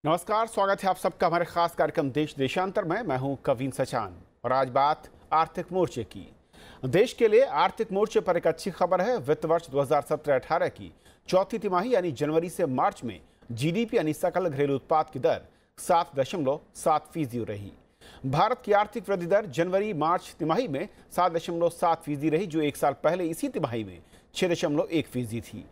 नमस्कार, स्वागत है आप सबका हमारे खास कार्यक्रम देश देशांतर में। मैं हूं कवीन सचान और आज बात आर्थिक मोर्चे की। देश के लिए आर्थिक मोर्चे पर एक अच्छी खबर है। वित्त वर्ष 2017-18 की चौथी तिमाही यानी जनवरी से मार्च में जीडीपी यानी सकल घरेलू उत्पाद की दर 7.7% रही। भारत की आर्थिक वृद्धि दर जनवरी मार्च तिमाही में 7.7% रही, जो एक साल पहले इसी तिमाही में 6.1% थी।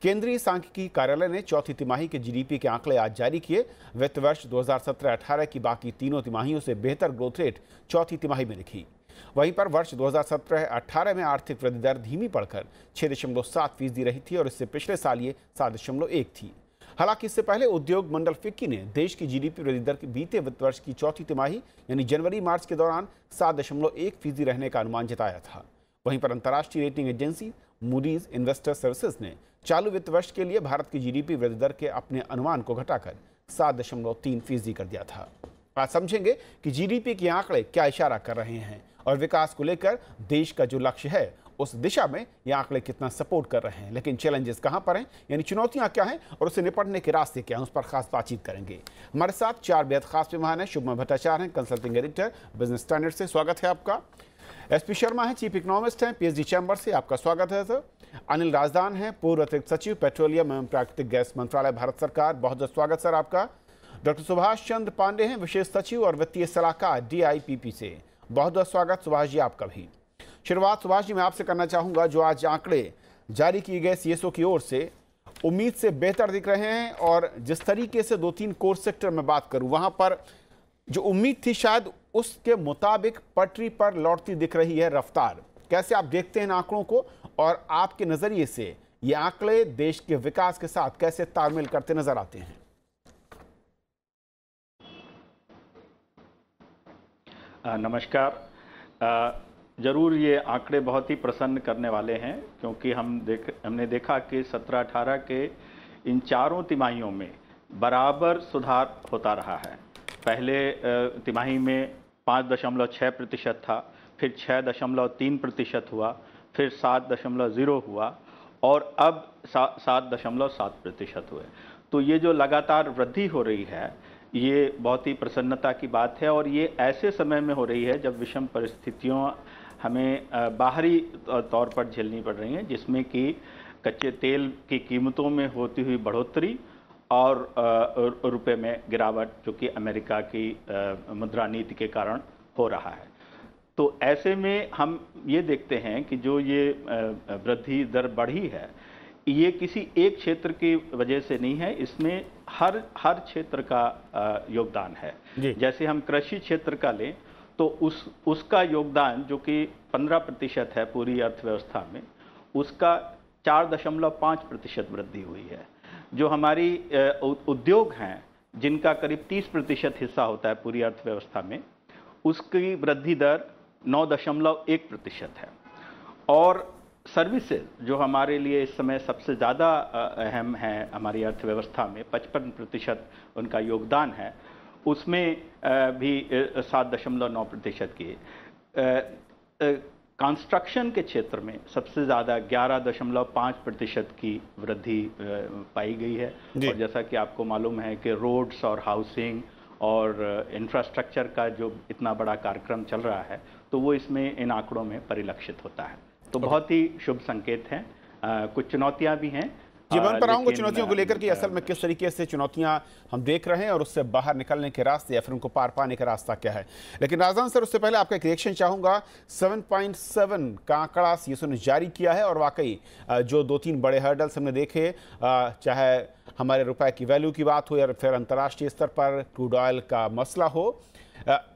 केंद्रीय सांख्यिकी कार्यालय ने चौथी तिमाही के जीडीपी के आंकड़े आज जारी किए। वित्त वर्ष 2017-18 की बाकी तीनों तिमाहियों से बेहतर ग्रोथ रेट चौथी तिमाही में दिखी। वहीं पर वर्ष 2017-18 में आर्थिक वृद्धि दर धीमी पड़कर 6.7% रही थी और इससे पिछले साल ये 7.1 थी। हालांकि इससे पहले उद्योग मंडल फिक्की ने देश की जीडीपी वृद्धि दर के बीते वित्त वर्ष की चौथी तिमाही यानी जनवरी मार्च के दौरान 7.1% रहने का अनुमान जताया था। वहीं पर अंतर्राष्ट्रीय rating agency Moody's investor services ने चालू वित्त वर्ष के लिए भारत की जीडीपी वृद्धि दर के अपने अनुमान को घटाकर 7.3% कर दिया था। आज समझेंगे कि जीडीपी के आंकड़े क्या इशारा कर रहे हैं और विकास को लेकर देश का जो लक्ष्य है उस दिशा में ये आंकड़े कितना सपोर्ट कर रहे हैं। लेकिन चैलेंजेस कहां पर हैं, यानी चुनौतियां क्या हैं और उससे निपटने के रास्ते क्या हैं, उस पर खास बातचीत करेंगे। हमारे साथ चार बेहद खास मेहमान हैं। शुभम भट्टाचार्य हैं, कंसल्टिंग एडिटर बिजनेस स्टैंडर्ड से, स्वागत है आपका। एसपी शर्मा है, चीफ इकोनॉमिस्ट हैं, पीएचडी चैम्बर से, आपका स्वागत है सर। अनिल राजदान है, पूर्व अतिरिक्त सचिव पेट्रोलियम एवं प्राकृतिक गैस मंत्रालय भारत सरकार, बहुत बहुत स्वागत सर आपका। डॉक्टर सुभाष चंद्र पांडे हैं, विशेष सचिव और वित्तीय सलाहकार डीआईपीपी से, बहुत बहुत स्वागत सुभाष जी आपका भी। शुरुआत सुभाष जी मैं आपसे करना चाहूंगा, जो आज आंकड़े जारी किए गए सीएसओ की ओर से उम्मीद से बेहतर दिख रहे हैं और जिस तरीके से 2-3 कोर सेक्टर में बात करूं वहां पर जो उम्मीद थी शायद उसके मुताबिक पटरी पर लौटती दिख रही है रफ्तार। कैसे आप देखते हैं इन आंकड़ों को और आपके नजरिए से ये आंकड़े देश के विकास के साथ कैसे तालमेल करते नजर आते हैं? नमस्कार। जरूर ये आंकड़े बहुत ही प्रसन्न करने वाले हैं, क्योंकि हमने देखा कि 17-18 के इन चारों तिमाहियों में बराबर सुधार होता रहा है। पहले तिमाही में 5.6% था, फिर 6.3% हुआ, फिर 7.0 हुआ और अब 7.7% हुए। तो ये जो लगातार वृद्धि हो रही है ये बहुत ही प्रसन्नता की बात है और ये ऐसे समय में हो रही है जब विषम परिस्थितियों हमें बाहरी तौर पर झेलनी पड़ रही हैं, जिसमें कि कच्चे तेल की कीमतों में होती हुई बढ़ोतरी और रुपए में गिरावट, जो कि अमेरिका की मुद्रा नीति के कारण हो रहा है। तो ऐसे में हम ये देखते हैं कि जो ये वृद्धि दर बढ़ी है ये किसी एक क्षेत्र की वजह से नहीं है, इसमें हर क्षेत्र का योगदान है। जैसे हम कृषि क्षेत्र का लें तो उसका योगदान जो कि 15% है पूरी अर्थव्यवस्था में, उसका 4.5% वृद्धि हुई है। जो हमारी उद्योग हैं जिनका करीब 30% हिस्सा होता है पूरी अर्थव्यवस्था में, उसकी वृद्धि दर 9.1% है। और सर्विसेज जो हमारे लिए इस समय सबसे ज़्यादा अहम है हमारी अर्थव्यवस्था में, 55% उनका योगदान है, उसमें भी 7.9% की। कंस्ट्रक्शन के क्षेत्र में सबसे ज़्यादा 11.5% की वृद्धि पाई गई है। और जैसा कि आपको मालूम है कि रोड्स और हाउसिंग और इंफ्रास्ट्रक्चर का जो इतना बड़ा कार्यक्रम चल रहा है, तो वो इसमें इन आंकड़ों में परिलक्षित होता है। तो बहुत ही शुभ संकेत हैं। कुछ चुनौतियां भी हैं। जीवन पर आऊंगा चुनौतियों को लेकर कि असल में किस तरीके से चुनौतियां हम देख रहे हैं और उससे बाहर निकलने के रास्ते या फिर उनको पार पाने का रास्ता क्या है। लेकिन राजदान सर, उससे पहले आपका एक रिएक्शन चाहूंगा। 7.7 का आंकड़ा सीएसओ ने जारी किया है और वाकई जो 2-3 बड़े हर्डल्स हमने देखे, चाहे हमारे रुपए की वैल्यू की बात हो या फिर अंतर्राष्ट्रीय स्तर पर क्रूड ऑयल का मसला हो,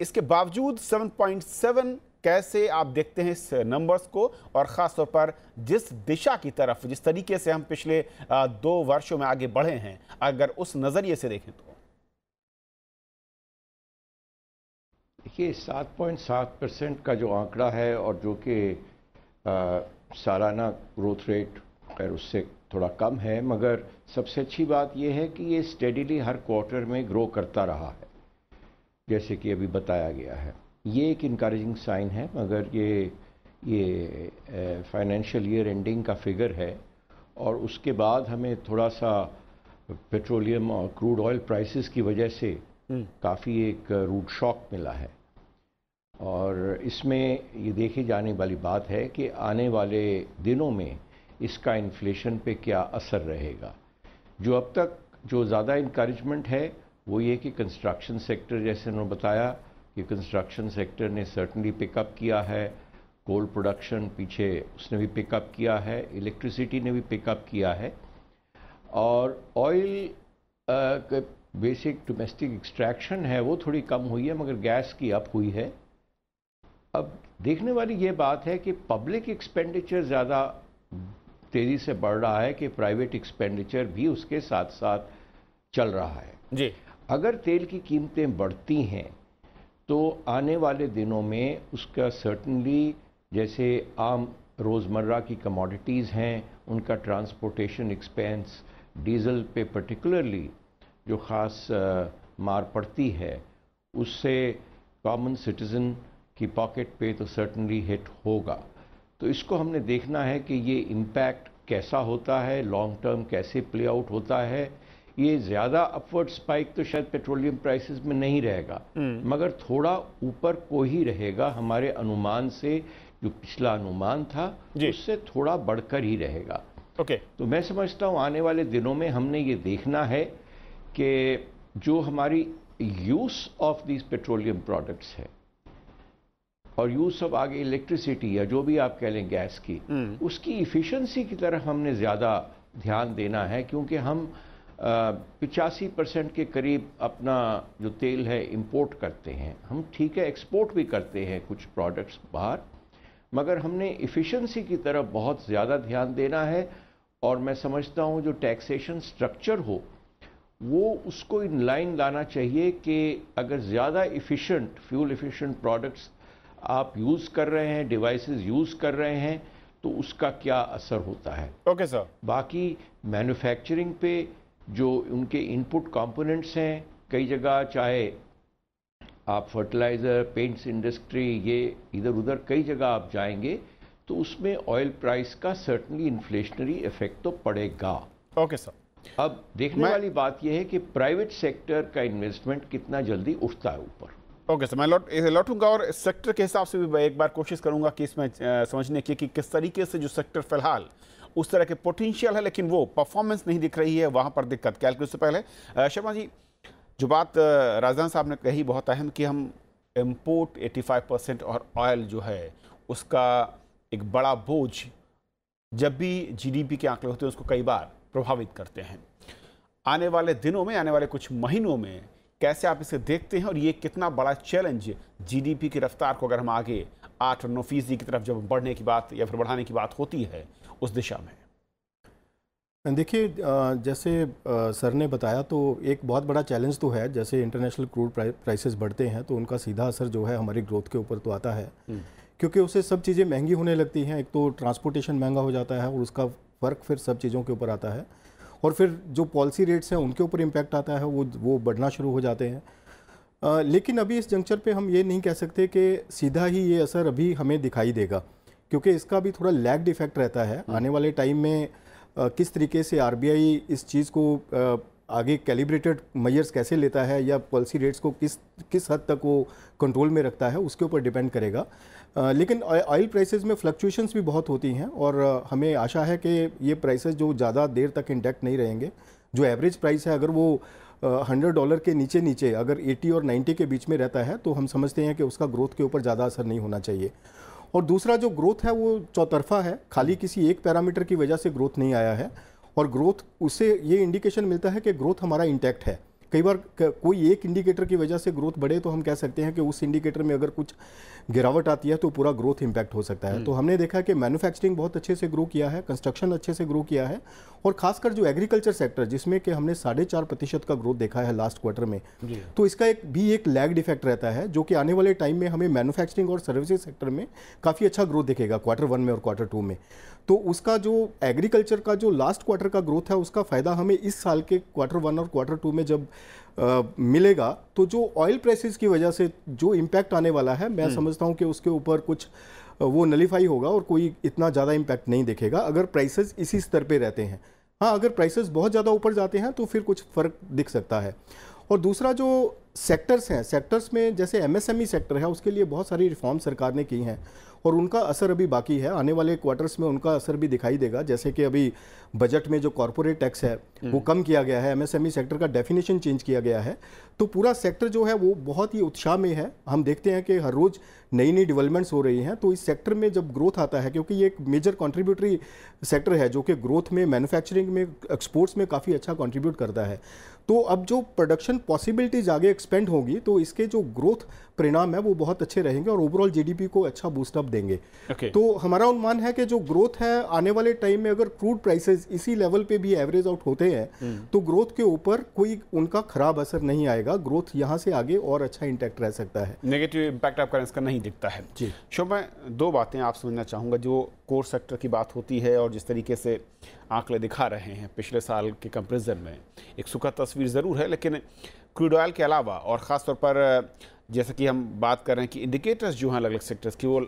इसके बावजूद 7.7 कैसे आप देखते हैं इस नंबर्स को और ख़ास तौर पर जिस दिशा की तरफ, जिस तरीके से हम पिछले 2 वर्षों में आगे बढ़े हैं, अगर उस नज़रिए से देखें तो? देखिए 7.7% का जो आंकड़ा है और जो कि सालाना ग्रोथ रेट पर उससे थोड़ा कम है, मगर सबसे अच्छी बात यह है कि ये स्टेडीली हर क्वार्टर में ग्रो करता रहा है, जैसे कि अभी बताया गया है। ये एक इनकरेजिंग साइन है, मगर ये फाइनेंशियल ईयर एंडिंग का फिगर है और उसके बाद हमें थोड़ा सा पेट्रोलियम और क्रूड ऑयल प्राइसेस की वजह से काफ़ी एक रूट शॉक मिला है। और इसमें ये देखी जाने वाली बात है कि आने वाले दिनों में इसका इन्फ्लेशन पे क्या असर रहेगा। जो अब तक जो ज़्यादा इंकरेजमेंट है वो ये कि कंस्ट्रक्शन सेक्टर, जैसे उन्होंने बताया कि कंस्ट्रक्शन सेक्टर ने सर्टनली पिकअप किया है, कोल प्रोडक्शन पीछे उसने भी पिकअप किया है, इलेक्ट्रिसिटी ने भी पिकअप किया है, और ऑयल बेसिक डोमेस्टिक एक्सट्रैक्शन है वो थोड़ी कम हुई है, मगर गैस की अप हुई है। अब देखने वाली ये बात है कि पब्लिक एक्सपेंडिचर ज़्यादा तेज़ी से बढ़ रहा है कि प्राइवेट एक्सपेंडिचर भी उसके साथ साथ चल रहा है जी। अगर तेल की कीमतें बढ़ती हैं तो आने वाले दिनों में उसका सर्टनली, जैसे आम रोज़मर्रा की कमोडिटीज़ हैं उनका ट्रांसपोर्टेशन एक्सपेंस, डीज़ल पे पर्टिकुलरली जो ख़ास मार पड़ती है, उससे कॉमन सिटीज़न की पॉकेट पे तो सर्टनली हिट होगा। तो इसको हमने देखना है कि ये इम्पैक्ट कैसा होता है, लॉन्ग टर्म कैसे प्ले आउट होता है। ये ज़्यादा अपवर्ड स्पाइक तो शायद पेट्रोलियम प्राइसेस में नहीं रहेगा, मगर थोड़ा ऊपर को ही रहेगा हमारे अनुमान से। जो पिछला अनुमान था उससे थोड़ा बढ़कर ही रहेगा। तो मैं समझता हूँ आने वाले दिनों में हमने ये देखना है कि जो हमारी use of these petroleum products है और यूज़ ऑफ आगे इलेक्ट्रिसिटी या जो भी आप कह लें गैस की, उसकी इफ़िशेंसी की तरफ हमने ज़्यादा ध्यान देना है, क्योंकि हम 85% के करीब अपना जो तेल है इंपोर्ट करते हैं। हम ठीक है एक्सपोर्ट भी करते हैं कुछ प्रोडक्ट्स बाहर, मगर हमने इफ़िशेंसी की तरफ बहुत ज़्यादा ध्यान देना है। और मैं समझता हूँ जो टैक्सेशन स्ट्रक्चर हो वो उसको इन लाइन लाना चाहिए कि अगर ज़्यादा इफ़िशेंट फ्यूल इफ़िशेंट प्रोडक्ट्स आप यूज़ कर रहे हैं, डिवाइसेस यूज़ कर रहे हैं, तो उसका क्या असर होता है। Okay sir. बाकी मैन्युफैक्चरिंग पे जो उनके इनपुट कंपोनेंट्स हैं, कई जगह चाहे आप फर्टिलाइज़र, पेंट्स इंडस्ट्री, ये इधर उधर कई जगह आप जाएंगे तो उसमें ऑयल प्राइस का सर्टनली इन्फ्लेशनरी इफेक्ट तो पड़ेगा। Okay sir. अब देखने वाली बात यह है कि प्राइवेट सेक्टर का इन्वेस्टमेंट कितना जल्दी उठता है ऊपर। ओके सर, मैं लौटूंगा और सेक्टर के हिसाब से भी एक बार कोशिश करूंगा कि इसमें समझने की कि किस तरीके से जो सेक्टर फिलहाल उस तरह के पोटेंशियल है लेकिन वो परफॉर्मेंस नहीं दिख रही है, वहां पर दिक्कत क्या है। उससे पहले शर्मा जी, जो बात राजदान साहब ने कही बहुत अहम कि हम इम्पोर्ट 85% और ऑयल जो है उसका एक बड़ा बोझ जब भी जीडीपी के आंकड़े होते हैं उसको कई बार प्रभावित करते हैं। आने वाले दिनों में, आने वाले कुछ महीनों में कैसे आप इसे देखते हैं और ये कितना बड़ा चैलेंज जीडीपी की रफ्तार को अगर हम आगे 8 और 9% की तरफ जब बढ़ने की बात या फिर बढ़ाने की बात होती है उस दिशा में? देखिए, जैसे सर ने बताया तो एक बहुत बड़ा चैलेंज तो है। जैसे इंटरनेशनल क्रूड प्राइसेस बढ़ते हैं तो उनका सीधा असर जो है हमारी ग्रोथ के ऊपर तो आता है, क्योंकि उससे सब चीज़ें महंगी होने लगती हैं। एक तो ट्रांसपोर्टेशन महंगा हो जाता है और उसका फ़र्क फिर सब चीज़ों के ऊपर आता है, और फिर जो पॉलिसी रेट्स हैं उनके ऊपर इम्पैक्ट आता है, वो बढ़ना शुरू हो जाते हैं। लेकिन अभी इस जंक्चर पे हम ये नहीं कह सकते कि सीधा ही ये असर अभी हमें दिखाई देगा, क्योंकि इसका भी थोड़ा लैग्ड इफेक्ट रहता है। आने वाले टाइम में किस तरीके से आरबीआई इस चीज़ को आगे कैलिब्रेटेड मेजर्स कैसे लेता है या पॉलिसी रेट्स को किस हद तक वो कंट्रोल में रखता है उसके ऊपर डिपेंड करेगा। लेकिन ऑयल प्राइसेस में फ्लक्चुएशंस भी बहुत होती हैं और हमें आशा है कि ये प्राइसेस जो ज़्यादा देर तक इंटैक्ट नहीं रहेंगे। जो एवरेज प्राइस है अगर वो $100 के नीचे अगर 80 और 90 के बीच में रहता है तो हम समझते हैं कि उसका ग्रोथ के ऊपर ज़्यादा असर नहीं होना चाहिए। और दूसरा जो ग्रोथ है वो चौतरफा है, खाली किसी एक पैरामीटर की वजह से ग्रोथ नहीं आया है, और ग्रोथ उससे ये इंडिकेशन मिलता है कि ग्रोथ हमारा इंटैक्ट है। कई बार कोई एक इंडिकेटर की वजह से ग्रोथ बढ़े तो हम कह सकते हैं कि उस इंडिकेटर में अगर कुछ गिरावट आती है तो पूरा ग्रोथ इंपैक्ट हो सकता है। तो हमने देखा कि मैन्युफैक्चरिंग बहुत अच्छे से ग्रो किया है, कंस्ट्रक्शन अच्छे से ग्रो किया है, और खासकर जो एग्रीकल्चर सेक्टर जिसमें कि हमने 4.5% का ग्रोथ देखा है लास्ट क्वार्टर में, तो इसका एक लैग्ड इफेक्ट रहता है जो कि आने वाले टाइम में हमें मैन्युफैक्चरिंग और सर्विसेज सेक्टर में काफ़ी अच्छा ग्रोथ दिखेगा Q1 में और Q2 में। तो उसका जो एग्रीकल्चर का जो लास्ट क्वार्टर का ग्रोथ है उसका फ़ायदा हमें इस साल के Q1 और Q2 में जब मिलेगा, तो जो ऑयल प्राइसेस की वजह से जो इम्पैक्ट आने वाला है मैं समझता हूं कि उसके ऊपर कुछ वो नलीफाई होगा और कोई इतना ज़्यादा इम्पैक्ट नहीं दिखेगा अगर प्राइसेस इसी स्तर पे रहते हैं। हाँ, अगर प्राइसेस बहुत ज़्यादा ऊपर जाते हैं तो फिर कुछ फ़र्क दिख सकता है। और दूसरा जो सेक्टर्स हैं, सेक्टर्स में जैसे एमएसएमई सेक्टर है, उसके लिए बहुत सारी रिफॉर्म सरकार ने की हैं और उनका असर अभी बाकी है। आने वाले क्वार्टर्स में उनका असर भी दिखाई देगा। जैसे कि अभी बजट में जो कॉर्पोरेट टैक्स है वो कम किया गया है, एमएसएमई सेक्टर का डेफिनेशन चेंज किया गया है, तो पूरा सेक्टर जो है वो बहुत ही उत्साह में है। हम देखते हैं कि हर रोज़ नई नई डेवलपमेंट्स हो रही हैं, तो इस सेक्टर में जब ग्रोथ आता है, क्योंकि ये एक मेजर कंट्रीब्यूटरी सेक्टर है जो कि ग्रोथ में, मैन्युफैक्चरिंग में, एक्सपोर्ट्स में काफ़ी अच्छा कंट्रीब्यूट करता है, तो अब जो प्रोडक्शन पॉसिबिलिटीज आगे एक्सपेंड होगी तो इसके जो ग्रोथ परिणाम है वो बहुत अच्छे रहेंगे और ओवरऑल जीडीपी को अच्छा बूस्टअप देंगे। तो हमारा अनुमान है कि जो ग्रोथ है आने वाले टाइम में, अगर क्रूड प्राइसेस इसी लेवल पे भी एवरेज आउट होते हैं तो ग्रोथ के ऊपर कोई उनका खराब असर नहीं आएगा। ग्रोथ यहाँ से आगे और अच्छा इंटैक्ट रह सकता है। नेगेटिव इम्पैक्ट आपका इसका नहीं दिखता है जी। शोभ, मैं दो बातें आप समझना चाहूँगा। जो कोर सेक्टर की बात होती है और जिस तरीके से आंकड़े दिखा रहे हैं पिछले साल के कंपेरिजन में, एक सुखद तस्वीर ज़रूर है, लेकिन क्रूड ऑयल के अलावा और ख़ासतौर पर जैसे कि हम बात कर रहे हैं कि इंडिकेटर्स जो हैं अलग अलग सेक्टर्स की, वो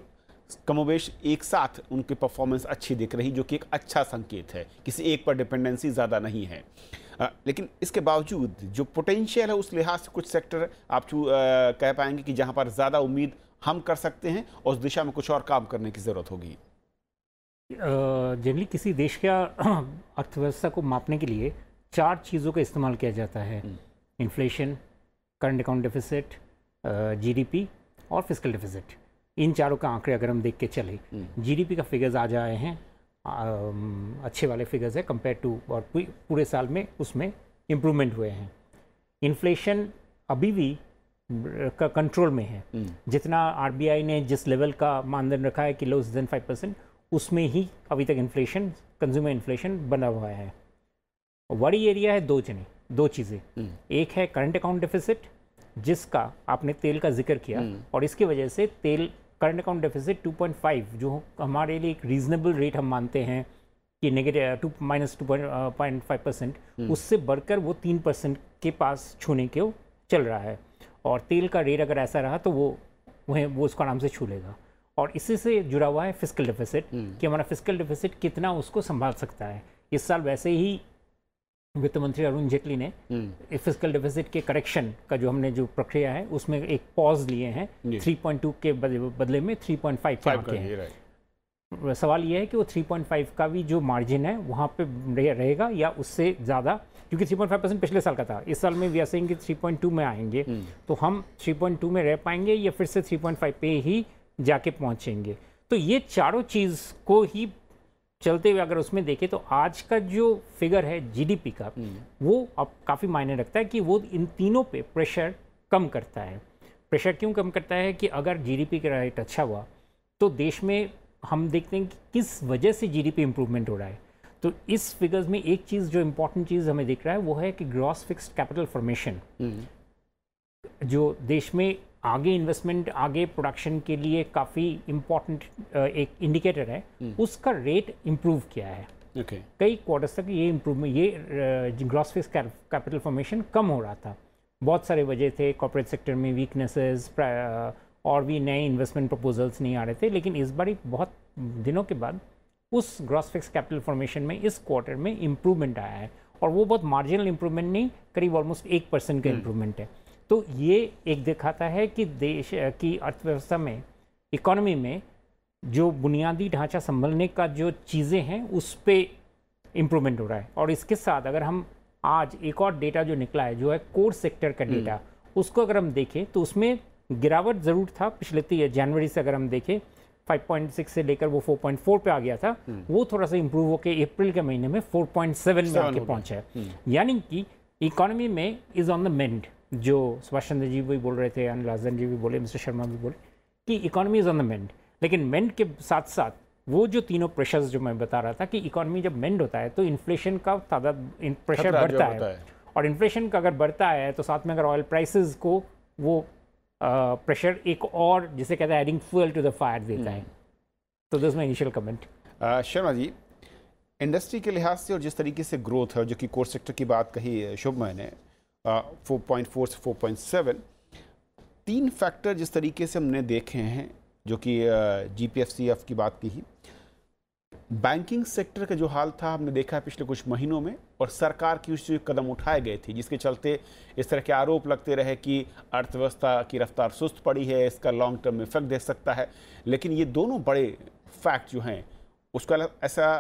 कमोबेश एक साथ उनकी परफॉर्मेंस अच्छी दिख रही, जो कि एक अच्छा संकेत है। किसी एक पर डिपेंडेंसी ज़्यादा नहीं है। लेकिन इसके बावजूद जो पोटेंशियल है उस लिहाज से कुछ सेक्टर आप कह पाएंगे कि जहाँ पर ज़्यादा उम्मीद हम कर सकते हैं और उस दिशा में कुछ और काम करने की ज़रूरत होगी। जनरली किसी देश का अर्थव्यवस्था को मापने के लिए 4 चीज़ों का इस्तेमाल किया जाता है: inflation, current account deficit, GDP और फिस्कल डेफिसिट। इन चारों का आंकड़े अगर हम देख के चले, जीडीपी का फिगर्स आ जाए हैं, अच्छे वाले फिगर्स है कंपेयर टू, और पूरे साल में उसमें इम्प्रूवमेंट हुए हैं। इन्फ्लेशन अभी भी का कंट्रोल में है। जितना आरबीआई ने जिस लेवल का मानदंड रखा है कि लेस देन 5%, उसमें ही अभी तक इन्फ्लेशन, कंज्यूमर इन्फ्लेशन बना हुआ है। वरी एरिया है दो चीज़ें। एक है करंट अकाउंट डेफिसिट, जिसका आपने तेल का जिक्र किया, और इसकी वजह से तेल करंट अकाउंट डेफिसिट 2.5, जो हमारे लिए एक रीजनेबल रेट हम मानते हैं कि नेगेटिव -2.5%, उससे बढ़कर वो 3% के पास छूने के चल रहा है। और तेल का रेट अगर ऐसा रहा तो वो उसको आराम से छू लेगा। और इसी से जुड़ा हुआ है फिस्कल डेफिसिट, कि हमारा फिस्कल डेफिसिट कितना उसको संभाल सकता है। इस साल वैसे ही वित्त मंत्री अरुण जेटली ने फिस्कल डेफिसिट के करेक्शन का जो हमने जो प्रक्रिया है उसमें एक पॉज लिए हैं, 3.2 के बदले में 3.5 हैं। सवाल ये है कि वो 3.5 का भी जो मार्जिन है वहाँ पे रहेगा या उससे ज़्यादा, क्योंकि 3.5% पिछले साल का था। इस साल में वी आर सेइंग कि 3.2 में आएंगे, तो हम 3.2 में रह पाएंगे या फिर से 3.5 पे ही जाके पहुँचेंगे। तो ये चारों चीज़ को ही चलते हुए अगर उसमें देखें तो आज का जो फिगर है जीडीपी का, वो अब काफ़ी मायने रखता है कि वो इन तीनों पे प्रेशर कम करता है। प्रेशर क्यों कम करता है कि अगर जीडीपी का रेट अच्छा हुआ तो देश में हम देखते हैं कि किस वजह से जीडीपी इंप्रूवमेंट हो रहा है। तो इस फिगर्स में एक चीज़ जो इम्पोर्टेंट चीज़ हमें दिख रहा है वो है कि ग्रॉस फिक्स्ड कैपिटल फॉर्मेशन, जो देश में आगे इन्वेस्टमेंट, आगे प्रोडक्शन के लिए काफ़ी इम्पोर्टेंट एक इंडिकेटर है, उसका रेट इम्प्रूव किया है। कई क्वार्टर्स तक ये इम्प्रूवमेंट, ये ग्रॉस फिक्स्ड कैपिटल फॉर्मेशन कम हो रहा था। बहुत सारे वजह थे, कॉर्पोरेट सेक्टर में वीकनेसेस और भी नए इन्वेस्टमेंट प्रपोजल्स नहीं आ रहे थे। लेकिन इस बार बहुत दिनों के बाद उस ग्रॉस फिक्स्ड कैपिटल फॉर्मेशन में इस क्वार्टर में इम्प्रूवमेंट आया है, और वो बहुत मार्जिनल इम्प्रूवमेंट नहीं, करीब ऑलमोस्ट 1% का इम्प्रूवमेंट है। तो ये एक दिखाता है कि देश की अर्थव्यवस्था में, इकोनॉमी में जो बुनियादी ढांचा संभलने का जो चीज़ें हैं उस पे इम्प्रूवमेंट हो रहा है। और इसके साथ अगर हम आज एक और डेटा जो निकला है जो है कोर सेक्टर का डेटा, उसको अगर हम देखें तो उसमें गिरावट ज़रूर था। पिछले जनवरी से अगर हम देखें 5.6 से लेकर वो 4.4 पे आ गया था, वो थोड़ा सा इम्प्रूव होकर अप्रैल के महीने में 4.7 में आके पहुँचा है। यानी कि इकोनॉमी में इज़ ऑन द मेंड, जो सुभाष चंद्र जी भी बोल रहे थे, अनिल राजन जी भी बोले, मिस्टर शर्मा भी बोले कि इकोनॉमी इज़ ऑन द मेंड। लेकिन मेंड के साथ साथ वो जो तीनों प्रेशर्स जो मैं बता रहा था कि इकोनॉमी जब मेंड होता है तो इन्फ्लेशन का तादाद, प्रेशर बढ़ता है, और इन्फ्लेशन का अगर बढ़ता है तो साथ में अगर ऑयल प्राइसेस को वो प्रेशर एक और जिसे कहते हैं adding fuel to the fire देता है। तो this my initial comment. Sharma ji, industry के लिहाज से और जिस तरीके से ग्रोथ है, जो कि कोर सेक्टर की बात कही शुभमय ने, 4.4 से 4.7, 3 फैक्टर जिस तरीके से हमने देखे हैं, जो कि जीपीएफसीएफ की बात की ही, बैंकिंग सेक्टर का जो हाल था हमने देखा है पिछले कुछ महीनों में, और सरकार की उस कदम उठाए गए थे जिसके चलते इस तरह के आरोप लगते रहे कि अर्थव्यवस्था की रफ्तार सुस्त पड़ी है, इसका लॉन्ग टर्म इफेक्ट दे सकता है। लेकिन ये दोनों बड़े फैक्ट जो हैं उसका ऐसा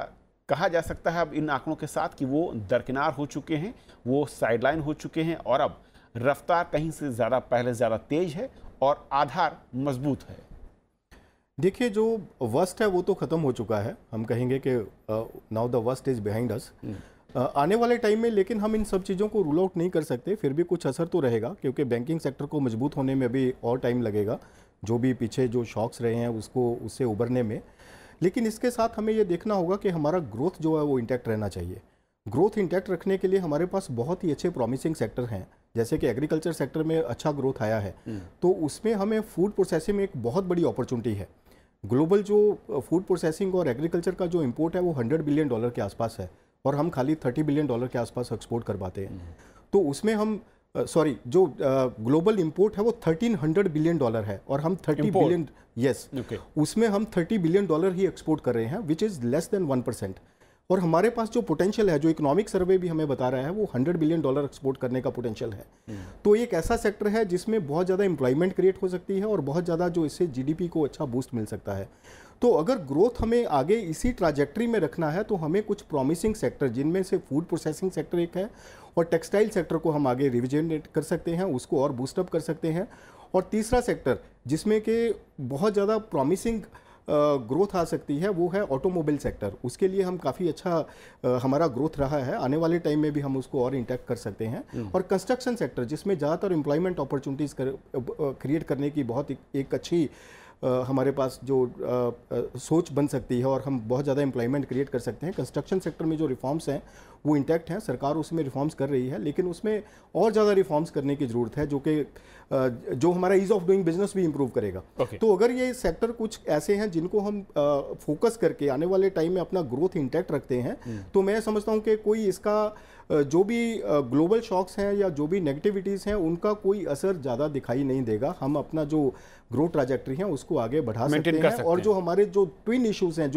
कहा जा सकता है अब इन आंकड़ों के साथ कि वो दरकिनार हो चुके हैं, वो साइडलाइन हो चुके हैं, और अब रफ्तार कहीं से ज़्यादा पहले ज़्यादा तेज है और आधार मजबूत है। देखिए, जो वर्स्ट है वो तो ख़त्म हो चुका है। हम कहेंगे कि now the worst is behind us. आने वाले टाइम में लेकिन हम इन सब चीज़ों को रूल आउट नहीं कर सकते, फिर भी कुछ असर तो रहेगा, क्योंकि बैंकिंग सेक्टर को मजबूत होने में भी और टाइम लगेगा, जो भी पीछे जो शॉक्स रहे हैं उससे उभरने में। लेकिन इसके साथ हमें ये देखना होगा कि हमारा ग्रोथ जो है वो इंटैक्ट रहना चाहिए। ग्रोथ इंटैक्ट रखने के लिए हमारे पास बहुत ही अच्छे प्रॉमिसिंग सेक्टर हैं, जैसे कि एग्रीकल्चर सेक्टर में अच्छा ग्रोथ आया है, तो उसमें हमें फूड प्रोसेसिंग में एक बहुत बड़ी अपॉर्चुनिटी है। ग्लोबल जो फूड प्रोसेसिंग और एग्रीकल्चर का जो इंपोर्ट है वो $100 बिलियन के आसपास है, और हम खाली $30 बिलियन के आसपास एक्सपोर्ट कर पाते हैं। तो उसमें हम जो ग्लोबल इंपोर्ट है वो $1300 बिलियन है, और हम 30 बिलियन, उसमें हम $30 बिलियन ही एक्सपोर्ट कर रहे हैं, विच इज़ लेस देन 1%। और हमारे पास जो पोटेंशियल है, जो इकोनॉमिक सर्वे भी हमें बता रहा है, वो $100 बिलियन एक्सपोर्ट करने का पोटेंशियल है। तो एक ऐसा सेक्टर है जिसमें बहुत ज़्यादा एम्प्लॉयमेंट क्रिएट हो सकती है, और बहुत ज़्यादा जो इससे जीडीपी को अच्छा बूस्ट मिल सकता है। तो अगर ग्रोथ हमें आगे इसी ट्राजेक्ट्री में रखना है, तो हमें कुछ प्रॉमिसिंग सेक्टर, जिनमें से फूड प्रोसेसिंग सेक्टर एक है, और टेक्सटाइल सेक्टर को हम आगे रिविजनेट कर सकते हैं, उसको और बूस्टअप कर सकते हैं। और तीसरा सेक्टर जिसमें कि बहुत ज़्यादा प्रॉमिसिंग ग्रोथ आ सकती है, वो है ऑटोमोबाइल सेक्टर। उसके लिए हम काफ़ी अच्छा हमारा ग्रोथ रहा है, आने वाले टाइम में भी हम उसको और इंटैक्ट कर सकते हैं। और कंस्ट्रक्शन सेक्टर, जिसमें ज़्यादातर एम्प्लॉयमेंट अपॉर्चुनिटीज़ क्रिएट करने की बहुत एक अच्छी हमारे पास जो सोच बन सकती है, और हम बहुत ज़्यादा एम्प्लॉयमेंट क्रिएट कर सकते हैं। कंस्ट्रक्शन सेक्टर में जो रिफॉर्म्स हैं वो इंटैक्ट हैं, सरकार उसमें रिफॉर्म्स कर रही है, लेकिन उसमें और ज़्यादा रिफॉर्म्स करने की ज़रूरत है, जो हमारा ईज़ ऑफ डूइंग बिजनेस भी इंप्रूव करेगा। तो अगर ये सेक्टर कुछ ऐसे हैं जिनको हम फोकस करके आने वाले टाइम में अपना ग्रोथ इंटैक्ट रखते हैं, तो मैं समझता हूँ कि कोई इसका जो भी ग्लोबल शॉक्स हैं या जो भी नेगेटिविटीज़ हैं, उनका कोई असर ज़्यादा दिखाई नहीं देगा। हम अपना जो ग्रोथ ट्रैजेक्टरी है उसको आगे बढ़ा सकते हैं, और जो हमारे जो ट्विन इश्यूज़ हैं,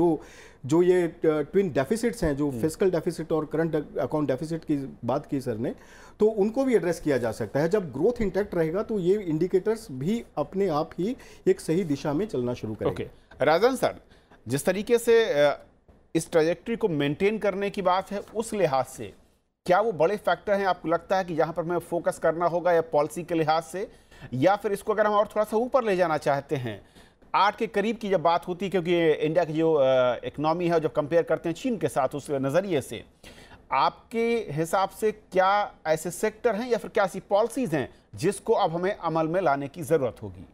जो ये ट्विन डेफिसिट्स हैं, जो फिस्कल डेफिसिट और करंट अकाउंट डेफिसिट की बात की सर ने, तो उनको भी एड्रेस किया जा सकता है। जब ग्रोथ इंटैक्ट रहेगा तो ये इंडिकेटर्स भी अपने आप ही एक सही दिशा में चलना शुरू करेंगे। राजन सर, जिस तरीके से इस ट्रैजेक्टरी को मेंटेन करने की बात है, उस लिहाज से क्या वो बड़े फैक्टर हैं आपको लगता है कि जहां पर हमें फोकस करना होगा, या पॉलिसी के लिहाज से, या फिर इसको अगर हम और थोड़ा सा ऊपर ले जाना चाहते हैं, 8 के करीब की जब बात होती है, क्योंकि इंडिया की जो इकोनॉमी है जब कंपेयर करते हैं चीन के साथ, उस नज़रिए से आपके हिसाब से क्या ऐसे सेक्टर हैं या फिर क्या ऐसी पॉलिसीज हैं जिसको अब हमें अमल में लाने की ज़रूरत होगी?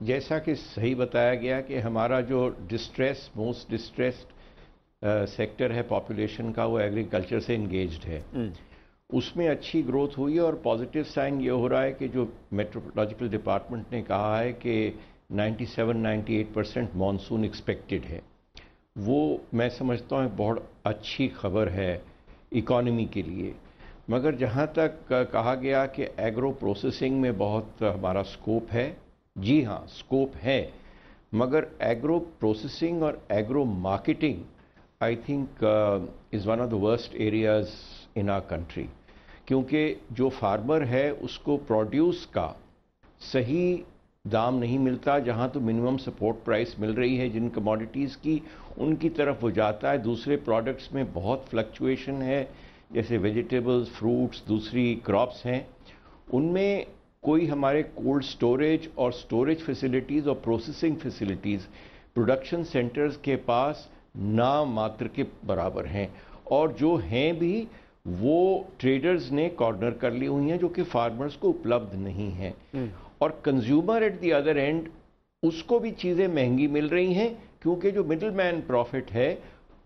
जैसा कि सही बताया गया कि हमारा जो मोस्ट डिस्ट्रेस्ड सेक्टर है पॉपुलेशन का, वो एग्रीकल्चर से इंगेज्ड है। उसमें अच्छी ग्रोथ हुई है, और पॉजिटिव साइन ये हो रहा है कि जो मेट्रोलॉजिकल डिपार्टमेंट ने कहा है कि 97-98% मानसून एक्सपेक्टेड है, वो मैं समझता हूँ बहुत अच्छी खबर है इकॉनमी के लिए। मगर जहाँ तक कहा गया कि एग्रो प्रोसेसिंग में बहुत हमारा स्कोप है, जी हाँ स्कोप है, मगर एग्रो प्रोसेसिंग और agro marketing I think is one of the worst areas in our country, क्योंकि जो फार्मर है उसको प्रोड्यूस का सही दाम नहीं मिलता। जहाँ तो मिनिमम सपोर्ट प्राइस मिल रही है जिन कमोडिटीज़ की, उनकी तरफ वो जाता है। दूसरे प्रोडक्ट्स में बहुत फ्लक्चुएशन है, जैसे वेजिटेबल्स, फ्रूट्स, दूसरी क्रॉप्स हैं, उनमें कोई हमारे कोल्ड स्टोरेज और स्टोरेज फैसिलिटीज़ और प्रोसेसिंग फैसिलिटीज़ प्रोडक्शन सेंटर्स के पास ना मात्र के बराबर हैं, और जो हैं भी वो ट्रेडर्स ने कॉर्नर कर ली हुई हैं, जो कि फार्मर्स को उपलब्ध नहीं हैं। और consumer at the other and, उसको भी चीज़ें महंगी मिल रही हैं, क्योंकि जो मिडिल मैन प्रॉफिट है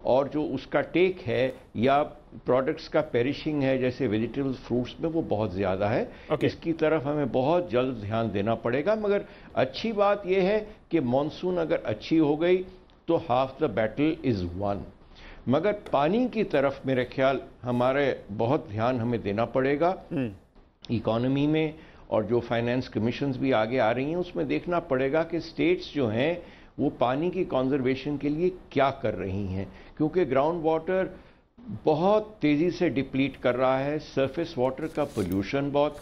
और जो उसका टेक है या प्रोडक्ट्स का पेरिशिंग है, जैसे वेजिटेबल्स, फ्रूट्स में, वो बहुत ज़्यादा है। इसकी तरफ हमें बहुत जल्द ध्यान देना पड़ेगा। मगर अच्छी बात यह है कि मॉनसून अगर अच्छी हो गई तो half the battle is one. मगर पानी की तरफ मेरे ख्याल हमारे बहुत ध्यान हमें देना पड़ेगा इकॉनमी में, और जो फाइनेंस कमीशंस भी आगे आ रही हैं उसमें देखना पड़ेगा कि स्टेट्स जो हैं वो पानी की कंजर्वेशन के लिए क्या कर रही हैं, क्योंकि ग्राउंड वाटर बहुत तेज़ी से डिप्लीट कर रहा है, सरफेस वाटर का पोल्यूशन बहुत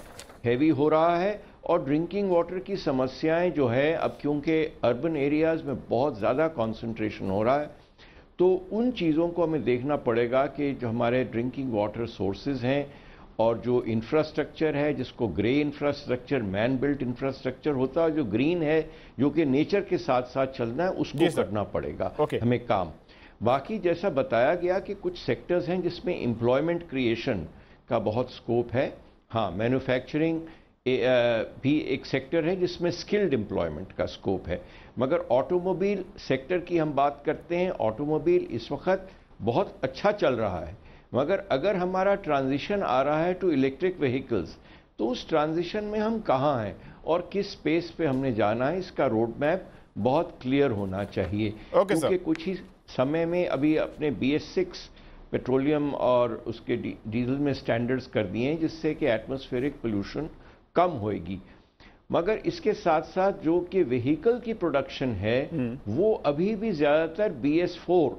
हैवी हो रहा है और ड्रिंकिंग वाटर की समस्याएं जो है अब क्योंकि अर्बन एरियाज़ में बहुत ज़्यादा कंसंट्रेशन हो रहा है, तो उन चीज़ों को हमें देखना पड़ेगा कि जो हमारे ड्रिंकिंग वाटर सोर्सेज हैं और जो इंफ्रास्ट्रक्चर है, जिसको grey infrastructure, man built infrastructure होता है, जो ग्रीन है, जो कि नेचर के साथ साथ चलना है, उसको करना पड़ेगा हमें काम। बाकी जैसा बताया गया कि कुछ सेक्टर्स हैं जिसमें एम्प्लॉयमेंट क्रिएशन का बहुत स्कोप है। हाँ, मैन्युफैक्चरिंग भी एक सेक्टर है जिसमें स्किल्ड एम्प्लॉयमेंट का स्कोप है, मगर ऑटोमोबाइल सेक्टर की हम बात करते हैं, ऑटोमोबाइल इस वक्त बहुत अच्छा चल रहा है, मगर अगर हमारा ट्रांजिशन आ रहा है टू इलेक्ट्रिक व्हीकल्स, तो उस ट्रांजिशन में हम कहाँ हैं और किस स्पेस पे हमने जाना है, इसका रोड मैप बहुत क्लियर होना चाहिए। क्योंकि कुछ ही समय में अभी अपने BS6 पेट्रोलियम और उसके डीजल में स्टैंडर्ड्स कर दिए हैं, जिससे कि एटमॉस्फेरिक पोल्यूशन कम होएगी, मगर इसके साथ साथ जो कि व्हीकल की प्रोडक्शन है वो अभी भी ज़्यादातर BS4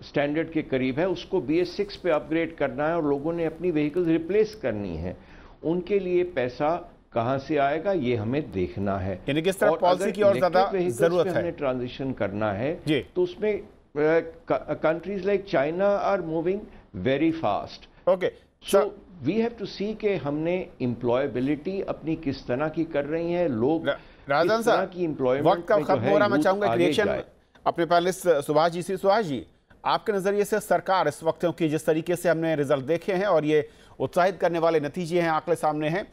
स्टैंडर्ड के करीब है, उसको BS6 पे अपग्रेड करना है और लोगों ने अपनी व्हीकल्स रिप्लेस करनी है। उनके लिए पैसा कहां से आएगा ये हमें देखना है। यानी किस तरह पॉलिसी की और ज्यादा जरूरत है, हमें ट्रांजिशन करना है, तो उसमें countries like China are moving very fast. Okay, so we have to see कि हमने एम्प्लॉयबिलिटी अपनी किस तरह की कर रही है, लोग राजन साहब की एम्प्लॉयमेंट वक्त का खत्म हो रहा, मैं चाहूंगा रिएक्शन अपने पैनलिस्ट सुभाष जी से। सुभाष जी, आपके नजरिए से सरकार इस वक्त की जिस तरीके से हमने रिजल्ट देखे हैं और ये उत्साहित करने वाले नतीजे हैं, आंकड़े सामने हैं,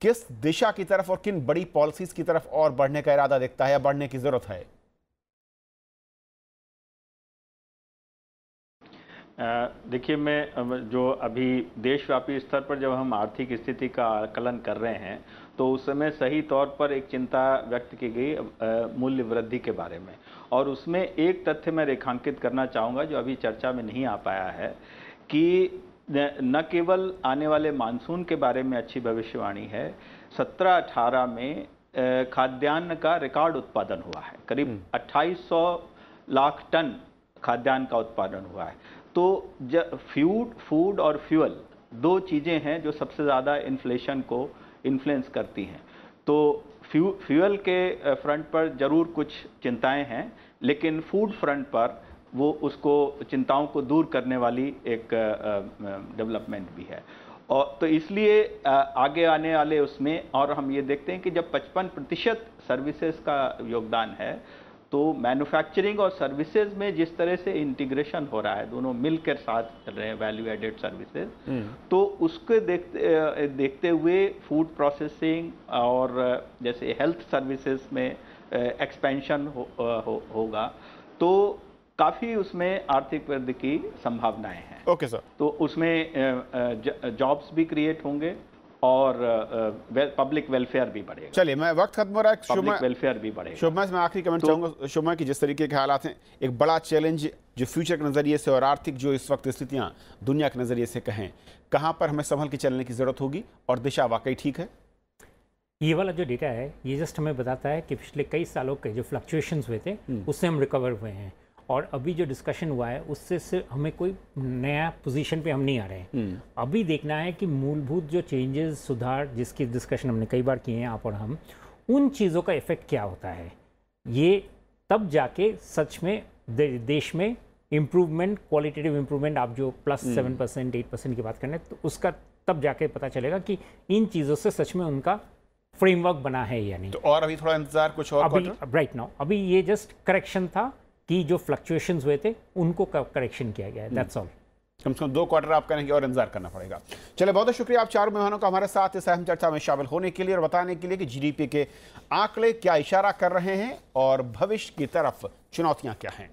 किस दिशा की तरफ और किन बड़ी पॉलिसीज की तरफ और बढ़ने का इरादा दिखता है या बढ़ने की जरूरत है? देखिए, मैं जो अभी देशव्यापी स्तर पर जब हम आर्थिक स्थिति का आकलन कर रहे हैं तो उस समय सही तौर पर एक चिंता व्यक्त की गई मूल्य वृद्धि के बारे में, और उसमें एक तथ्य मैं रेखांकित करना चाहूँगा जो अभी चर्चा में नहीं आ पाया है कि न केवल आने वाले मानसून के बारे में अच्छी भविष्यवाणी है, 17-18 में खाद्यान्न का रिकॉर्ड उत्पादन हुआ है, करीब 2800 लाख टन खाद्यान्न का उत्पादन हुआ है। तो फूड और फ्यूल दो चीज़ें हैं जो सबसे ज़्यादा इन्फ्लेशन को इन्फ्लुएंस करती हैं। तो फ्यूल के फ्रंट पर ज़रूर कुछ चिंताएं हैं, लेकिन फूड फ्रंट पर वो उसको चिंताओं को दूर करने वाली एक डेवलपमेंट भी है। और तो इसलिए आगे आने वाले उसमें, और हम ये देखते हैं कि जब 55% सर्विसेज का योगदान है, तो मैन्युफैक्चरिंग और सर्विसेज में जिस तरह से इंटीग्रेशन हो रहा है, दोनों मिलकर साथ चल रहे हैं, वैल्यू एडेड सर्विसेज, तो उसके देखते हुए फूड प्रोसेसिंग और जैसे हेल्थ सर्विसेज में एक्सपेंशन होगा, तो काफ़ी उसमें आर्थिक वृद्धि की संभावनाएं हैं। Okay sir. तो उसमें जॉब्स भी क्रिएट होंगे और पब्लिक वेलफेयर भी बढ़ेगा। चलिए, मैं वक्त खत्म हो रहा है, पब्लिक वेलफेयर भी बढ़ेगा। शुभमा से मैं आखिरी कमेंट चाहूंगा। शुभमा की जिस तरीके के हालात हैं, एक बड़ा चैलेंज जो फ्यूचर के नज़रिए से और आर्थिक जो इस वक्त स्थितियां दुनिया के नज़रिए से कहें, कहां पर हमें संभल के चलने की जरूरत होगी और दिशा वाकई ठीक है? ये वाला जो डेटा है ये जस्ट हमें बताता है कि पिछले कई सालों के जो फ्लक्चुएशंस हुए थे उससे हम रिकवर हुए हैं, और अभी जो डिस्कशन हुआ है उससे से हमें कोई नया पोजीशन पे हम नहीं आ रहे हैं। अभी देखना है कि मूलभूत जो चेंजेस, सुधार जिसकी डिस्कशन हमने कई बार किए हैं आप और हम, उन चीज़ों का इफेक्ट क्या होता है, ये तब जाके सच में देश में इम्प्रूवमेंट, क्वालिटेटिव इम्प्रूवमेंट, आप जो +7%, 8% की बात करने, तो उसका तब जाके पता चलेगा कि इन चीज़ों से सच में उनका फ्रेमवर्क बना है या नहीं। तो और अभी थोड़ा इंतजार, कुछ और अभी राइट नाउ अभी ये जस्ट करेक्शन था कि जो फ्लक्चुएशंस हुए थे उनको करेक्शन किया गया है, दैट्स ऑल। कम से कम 2 क्वार्टर आप कहेंगे और इंतजार करना पड़ेगा। चलिए, बहुत बहुत शुक्रिया आप चारों मेहमानों का हमारे साथ इस अहम चर्चा में शामिल होने के लिए और बताने के लिए कि जीडीपी के आंकड़े क्या इशारा कर रहे हैं और भविष्य की तरफ चुनौतियां क्या हैं।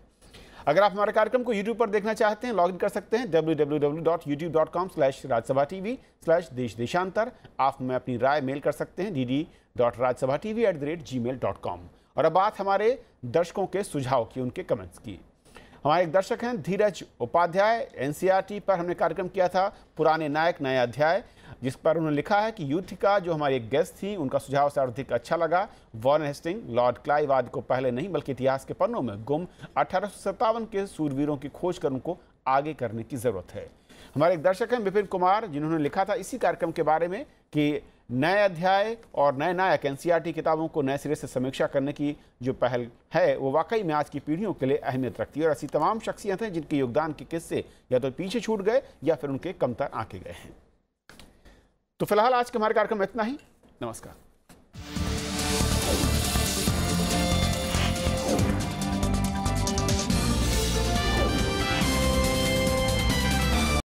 अगर आप हमारे कार्यक्रम को YouTube पर देखना चाहते हैं, लॉग इन कर सकते हैं www.youtube.com/rajsabhatv/देश-देशांतर। आप हमें अपनी राय मेल कर सकते हैं dd.rajsabhatv@gmail.com। और अब बात हमारे दर्शकों के सुझाव की, उनके कमेंट्स की। हमारे एक दर्शक हैं धीरज उपाध्याय, एनसीईआरटी पर हमने कार्यक्रम किया था पुराने नायक नया अध्याय, जिस पर उन्होंने लिखा है कि युद्धिका जो हमारी एक गेस्ट थी उनका सुझाव सर्वाधिक अच्छा लगा। वॉरेन हेस्टिंग, लॉर्ड क्लाइव आदि को पहले नहीं बल्कि इतिहास के पन्नों में गुम 1857 के सूरवीरों की खोज कर उनको आगे करने की जरूरत है। हमारे एक दर्शक हैं विपिन कुमार, जिन्होंने लिखा था इसी कार्यक्रम के बारे में कि नए अध्याय और नए नायक एनसीईआरटी किताबों को नए सिरे से समीक्षा करने की जो पहल है वो वाकई में आज की पीढ़ियों के लिए अहमियत रखती है और ऐसी तमाम शख्सियत हैं जिनके योगदान के किस्से या तो पीछे छूट गए या फिर उनके कमतर आंके गए हैं। तो फिलहाल आज के हमारे कार्यक्रम में इतना ही। नमस्कार।